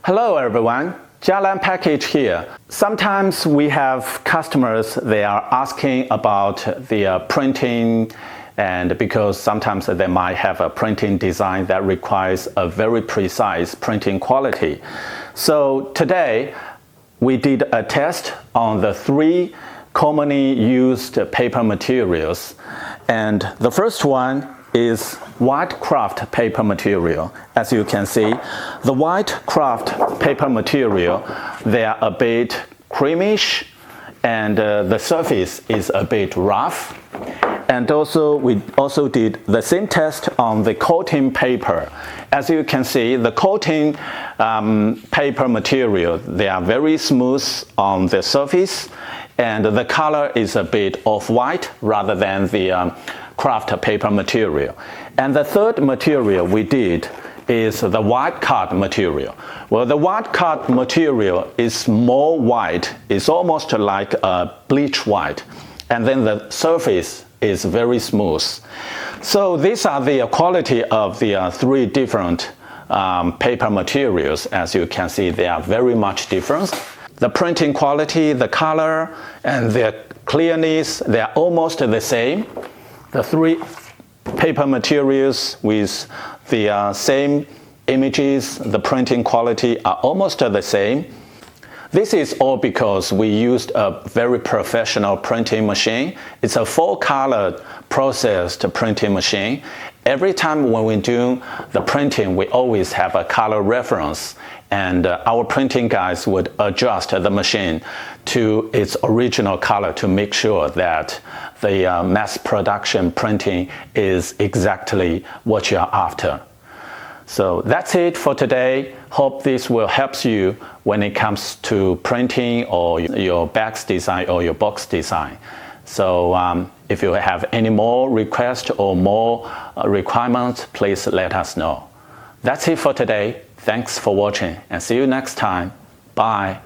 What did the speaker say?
Hello everyone, Jialan Package here. Sometimes we have customers, they are asking about the printing, and because sometimes they might have a printing design that requires a very precise printing quality. So today we did a test on the 3 commonly used paper materials, and the first one is white kraft paper material. As you can see, the white kraft paper material, they are a bit creamish, and the surface is a bit rough. And also, we also did the same test on the coating paper. As you can see, the coating paper material, they are very smooth on the surface, and the color is a bit off-white rather than the kraft paper material. And the third material we did is the white card material. Well, the white card material is more white, it's almost like a bleach white, and then the surface is very smooth. So these are the quality of the 3 different paper materials. As you can see, they are very much different. The printing quality, the color, and the clearness, they are almost the same. The 3 paper materials with the same images, the printing quality are almost the same. This is all because we used a very professional printing machine. It's a 4-color processed printing machine. Every time when we do the printing, we always have a color reference, and our printing guys would adjust the machine to its original color to make sure that the mass production printing is exactly what you're after. So that's it for today. Hope this will help you when it comes to printing or your bags design or your box design. So if you have any more requests or more requirements, please let us know. That's it for today. Thanks for watching and see you next time. Bye.